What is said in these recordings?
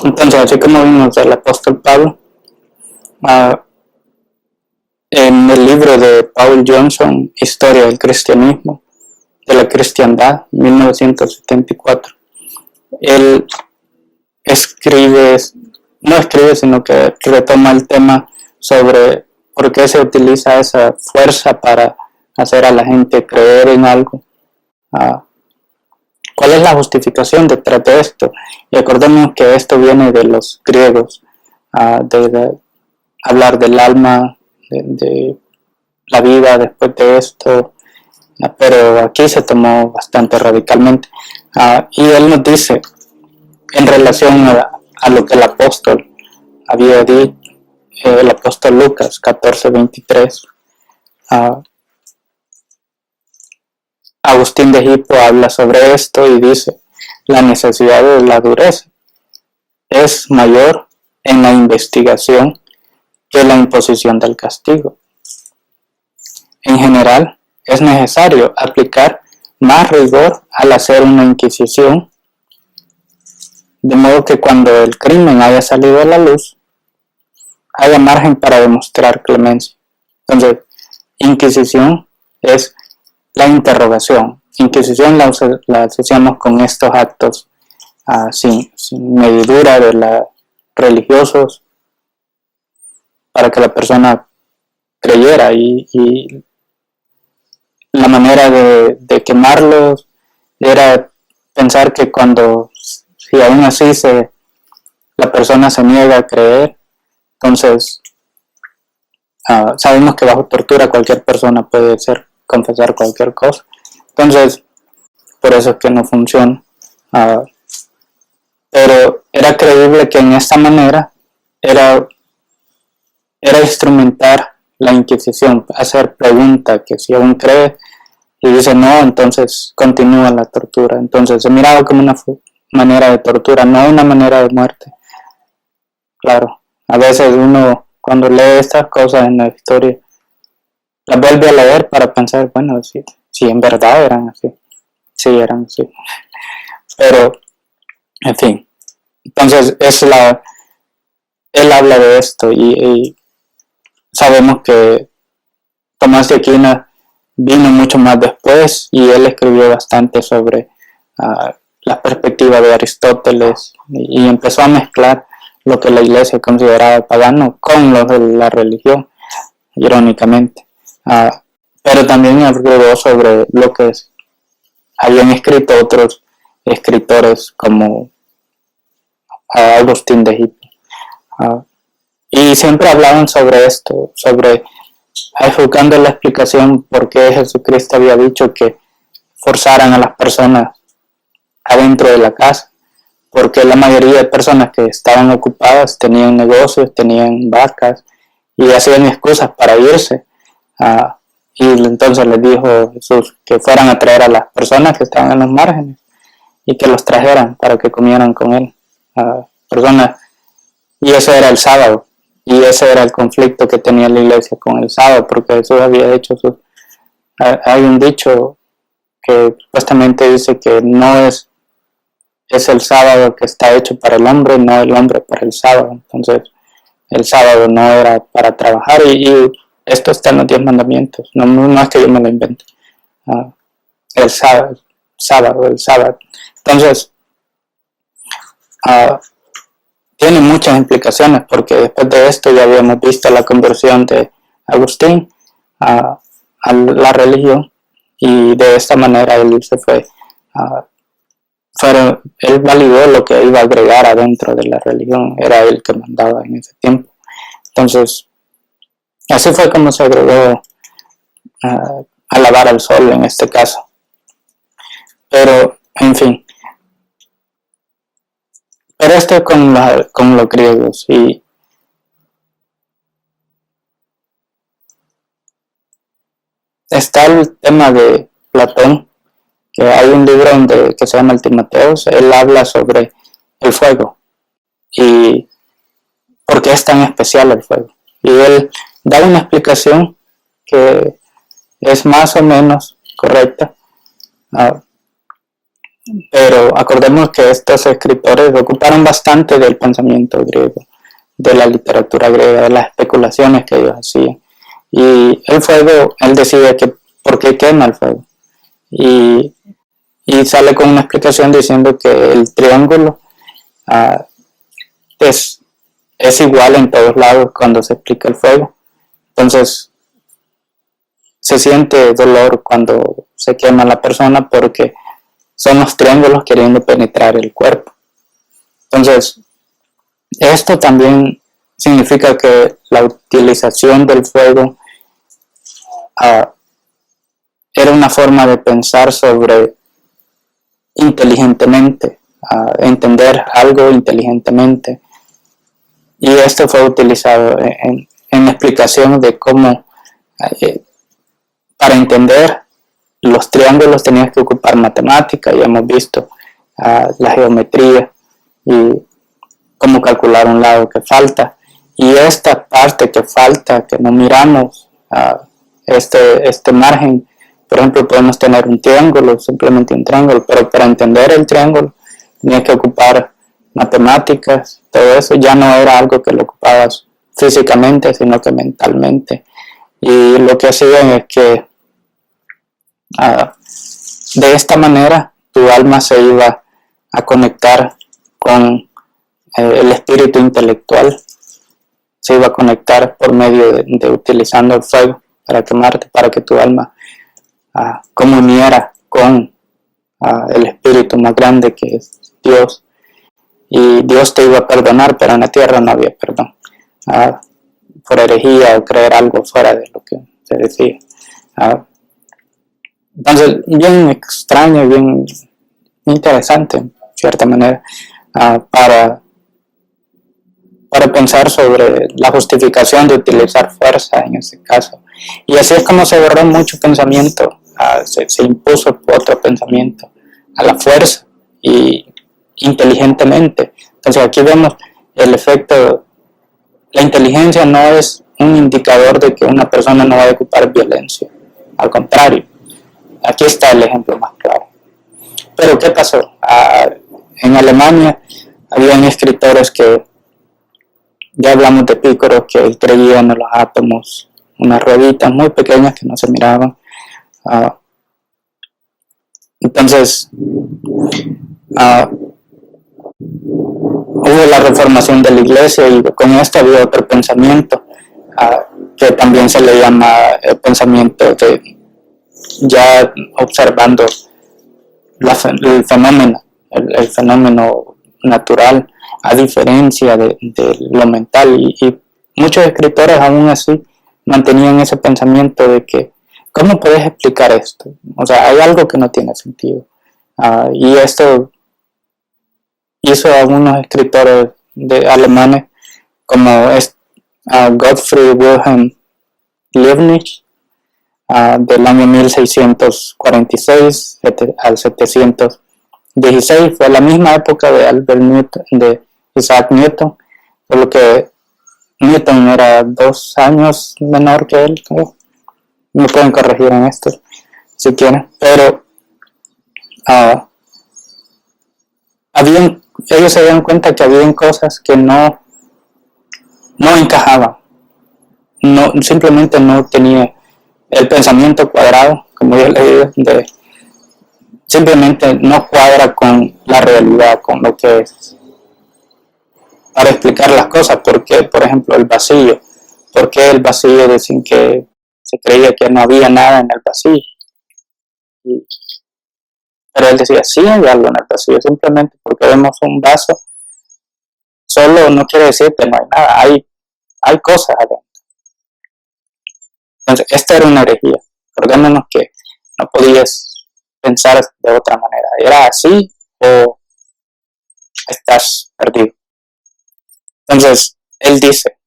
Entonces, así como vimos del apóstol Pablo, en el libro de Paul Johnson, Historia del Cristianismo, de la Cristiandad, 1974, él no escribe, sino que retoma el tema sobre por qué se utiliza esa fuerza para hacer a la gente creer en algo. ¿Cuál es la justificación detrás de esto? Y acordemos que esto viene de los griegos, de hablar del alma, de la vida después de esto, pero aquí se tomó bastante radicalmente. Y él nos dice, en relación a lo que el apóstol había dicho, el apóstol Lucas 14:23, Agustín de Hippo habla sobre esto y dice: la necesidad de la dureza es mayor en la investigación que la imposición del castigo. En general, es necesario aplicar más rigor al hacer una inquisición, de modo que cuando el crimen haya salido a la luz, haya margen para demostrar clemencia. Entonces, inquisición es la interrogación. Inquisición la asociamos con estos actos sin medidura de la religiosos para que la persona creyera, y la manera de quemarlos era pensar que si aún así la persona se niega a creer, entonces sabemos que bajo tortura cualquier persona puede confesar cualquier cosa. Entonces, por eso es que no funciona. Pero era creíble que en esta manera era instrumentar la Inquisición, hacer preguntas, que si aún cree y dice no, entonces continúa la tortura. Entonces se miraba como una manera de tortura, no una manera de muerte. Claro, a veces uno cuando lee estas cosas en la historia las vuelve a leer para pensar, bueno, si en verdad eran así. Sí, eran así. Pero, en fin, entonces él habla de esto y sabemos que Tomás de Aquino vino mucho más después y él escribió bastante sobre la perspectiva de Aristóteles y empezó a mezclar lo que la iglesia consideraba pagano con lo de la religión, irónicamente. Pero también habló sobre lo que habían escrito otros escritores como Agustín de Hippo. Y siempre hablaban sobre esto, buscando la explicación por qué Jesucristo había dicho que forzaran a las personas adentro de la casa, porque la mayoría de personas que estaban ocupadas tenían negocios, tenían vacas y hacían excusas para irse. Y entonces les dijo Jesús que fueran a traer a las personas que estaban en los márgenes y que los trajeran para que comieran con él. Personas, y ese era el sábado, y ese era el conflicto que tenía la iglesia con el sábado, porque Jesús había hecho hay un dicho que supuestamente dice que no es el sábado que está hecho para el hombre, no el hombre para el sábado. Entonces el sábado no era para trabajar, y esto está en los 10 mandamientos, no es que yo me lo invente. El sábado. Entonces tiene muchas implicaciones, porque después de esto ya habíamos visto la conversión de Agustín a la religión, y de esta manera él se fue, él validó lo que iba a agregar adentro de la religión, era él que mandaba en ese tiempo. Entonces así fue como se agregó alabar al sol en este caso. Pero en fin, pero esto con los griegos. Y está el tema de Platón, que hay un libro que se llama el Timateos. Él habla sobre el fuego y por qué es tan especial el fuego, y él da una explicación que es más o menos correcta. Pero acordemos que estos escritores ocuparon bastante del pensamiento griego, de la literatura griega, de las especulaciones que ellos hacían. Y el fuego, él decide que por qué quema el fuego. Y, y sale con una explicación diciendo que el triángulo es, es igual en todos lados cuando se explica el fuego. Entonces, se siente dolor cuando se quema la persona porque son los triángulos queriendo penetrar el cuerpo. Entonces, esto también significa que la utilización del fuego era una forma de pensar sobre inteligentemente, entender algo inteligentemente. Y esto fue utilizado en explicación de cómo, para entender los triángulos tenías que ocupar matemática, y hemos visto la geometría y cómo calcular un lado que falta. Y esta parte que falta, que no miramos, este margen, por ejemplo, podemos tener un triángulo, simplemente un triángulo, pero para entender el triángulo tenías que ocupar matemáticas, todo eso ya no era algo que lo ocupabas físicamente, sino que mentalmente. Y lo que hacían es que de esta manera tu alma se iba a conectar con el espíritu intelectual, se iba a conectar por medio de utilizando el fuego para quemarte, para que tu alma comuniera con el espíritu más grande que es Dios. Y Dios te iba a perdonar, pero en la tierra no había perdón por herejía o creer algo fuera de lo que se decía. Entonces, bien extraño, bien interesante, en cierta manera, para pensar sobre la justificación de utilizar fuerza en ese caso. Y así es como se borró mucho pensamiento, se impuso otro pensamiento a la fuerza y inteligentemente. Entonces aquí vemos el efecto. La inteligencia no es un indicador de que una persona no va a ocupar violencia, al contrario. Aquí está el ejemplo más claro. Pero ¿qué pasó? En Alemania habían escritores que, ya hablamos de Pícoro, que creían en los átomos, unas rueditas muy pequeñas que no se miraban. Entonces, hubo la reformación de la iglesia y con esto había otro pensamiento que también se le llama el pensamiento de ya observando el fenómeno natural, a diferencia de lo mental. Y muchos escritores aún así mantenían ese pensamiento de que, ¿cómo puedes explicar esto? O sea, hay algo que no tiene sentido. Y esto hizo a algunos escritores alemanes, como Gottfried Wilhelm Leibniz, del año 1646 al 716. Fue la misma época de Albert Newton, de Isaac Newton, por lo que Newton era 2 años menor que él, creo. Me pueden corregir en esto si quieren, pero ellos se dieron cuenta que habían cosas que no encajaban, simplemente no tenía el pensamiento cuadrado, como yo le digo, simplemente no cuadra con la realidad, con lo que es. Para explicar las cosas, ¿por qué, por ejemplo, el vacío? ¿Por qué el vacío? Decían que se creía que no había nada en el vacío. Pero él decía, sí hay algo en el vacío, simplemente porque vemos un vaso, solo no quiere decir que no hay nada, hay cosas adentro. Entonces, esta era una herejía. Acordémonos que no podías pensar de otra manera. Era así o estás perdido. Entonces, él dice,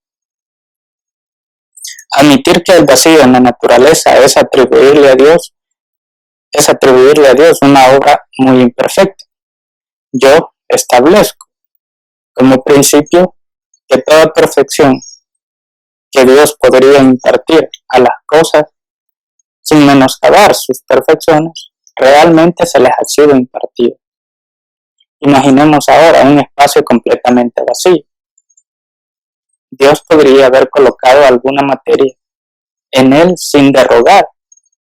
admitir que el vacío en la naturaleza es atribuirle a Dios una obra muy imperfecta. Yo establezco como principio que toda perfección que Dios podría impartir a las cosas sin menoscabar sus perfecciones, realmente se les ha sido impartido. Imaginemos ahora un espacio completamente vacío. Dios podría haber colocado alguna materia en él sin derogar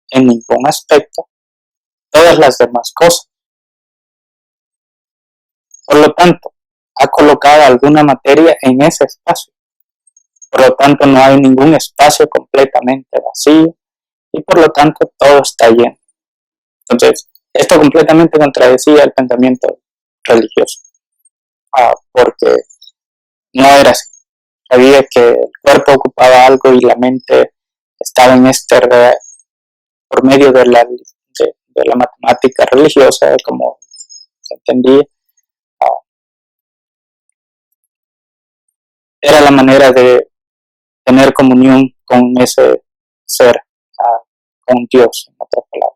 en ningún aspecto todas las demás cosas. Por lo tanto, ha colocado alguna materia en ese espacio. Por lo tanto, no hay ningún espacio completamente vacío y por lo tanto todo está lleno. Entonces, esto completamente contradecía el pensamiento religioso, porque no era así. Sabía que el cuerpo ocupaba algo y la mente estaba en por medio de la matemática religiosa, como se entendía. Era la manera de tener comunión con ese ser, con Dios, en otras palabras,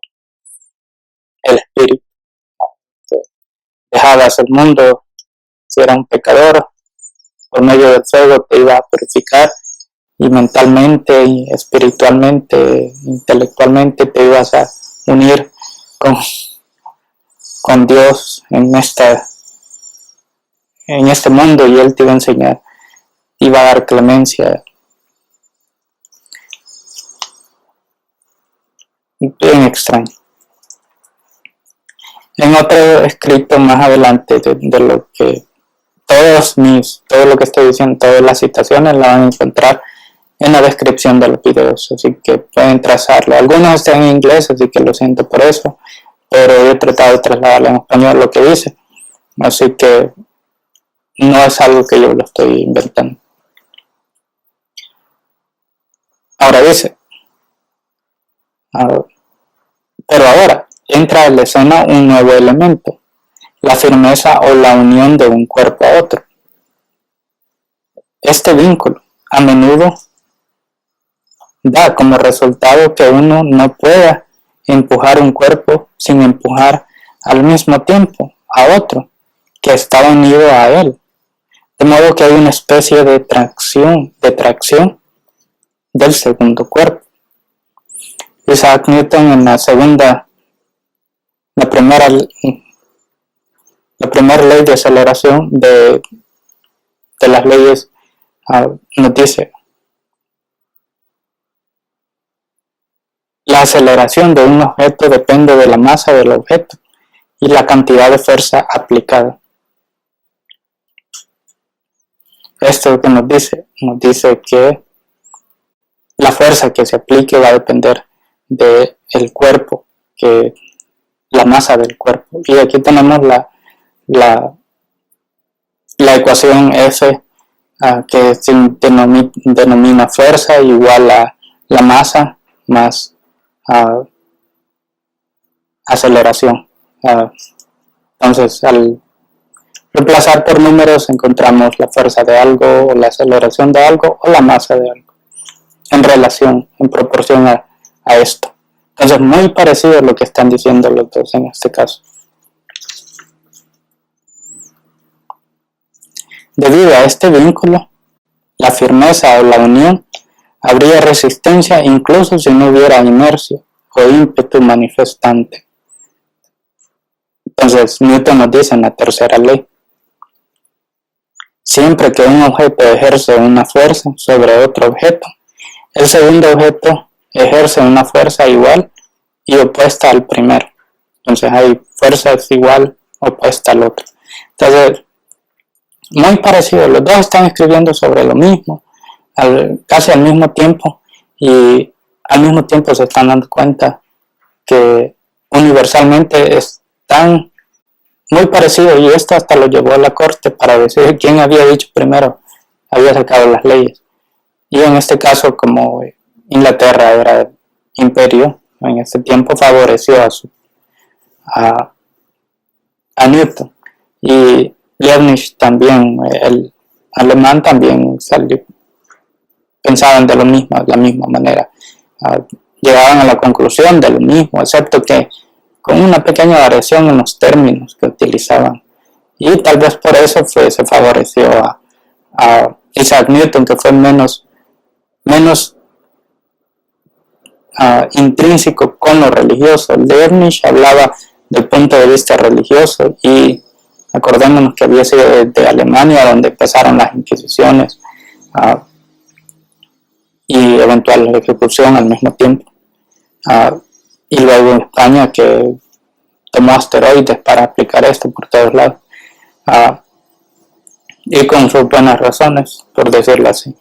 el espíritu. Dejabas el mundo, si era un pecador, por medio del fuego te iba a purificar y mentalmente, y espiritualmente, intelectualmente te ibas a unir con Dios en este mundo y Él te iba a enseñar, iba a dar clemencia. Bien extraño. En otro escrito más adelante de lo que todo lo que estoy diciendo, todas las citaciones las van a encontrar en la descripción de los videos, así que pueden trazarlo. Algunos están en inglés, así que lo siento por eso, pero he tratado de trasladarlo en español lo que dice, así que no es algo que yo lo estoy inventando. Ahora dice, pero ahora entra en la escena un nuevo elemento, la firmeza o la unión de un cuerpo a otro. Este vínculo a menudo da como resultado que uno no pueda empujar un cuerpo sin empujar al mismo tiempo a otro que está unido a él, de modo que hay una especie de tracción del segundo cuerpo. Isaac Newton en la primera ley de aceleración de las leyes nos dice: la aceleración de un objeto depende de la masa del objeto y la cantidad de fuerza aplicada. Esto que nos dice que la fuerza que se aplique va a depender del cuerpo, la masa del cuerpo. Y aquí tenemos la ecuación F, que se denomina fuerza igual a la masa más aceleración. Entonces, al reemplazar por números encontramos la fuerza de algo, o la aceleración de algo, o la masa de algo, en proporción a esto. Entonces, muy parecido a lo que están diciendo los dos en este caso. Debido a este vínculo, la firmeza o la unión, habría resistencia incluso si no hubiera inercia o ímpetu manifestante. Entonces, Newton nos dice en la tercera ley: siempre que un objeto ejerce una fuerza sobre otro objeto, el segundo objeto ejerce una fuerza igual y opuesta al primero. Entonces hay fuerzas igual opuesta al otro. Entonces, muy parecido, los dos están escribiendo sobre lo mismo, casi al mismo tiempo, y al mismo tiempo se están dando cuenta que universalmente es muy parecido, y esto hasta lo llevó a la corte para decir quién había dicho primero, había sacado las leyes. Y en este caso, como Inglaterra era imperio, en este tiempo favoreció a Newton. Y Leibniz también, el alemán también pensaban de la misma manera. Llegaban a la conclusión de lo mismo, excepto que con una pequeña variación en los términos que utilizaban. Y tal vez por eso se favoreció a Isaac Newton, que fue menos intrínseco con lo religioso. Leibniz hablaba del punto de vista religioso y Acordémonos que había sido de Alemania donde empezaron las inquisiciones y eventual ejecución al mismo tiempo. Y luego España, que tomó asteroides para aplicar esto por todos lados. Y con sus buenas razones, por decirlo así.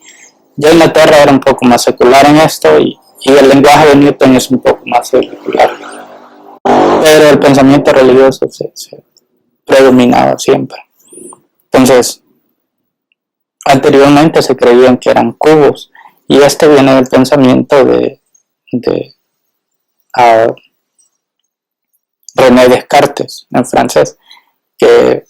Ya Inglaterra era un poco más secular en esto y el lenguaje de Newton es un poco más secular. Pero el pensamiento religioso se predominaba siempre. Entonces, anteriormente se creían que eran cubos y este viene del pensamiento de René Descartes en francés, que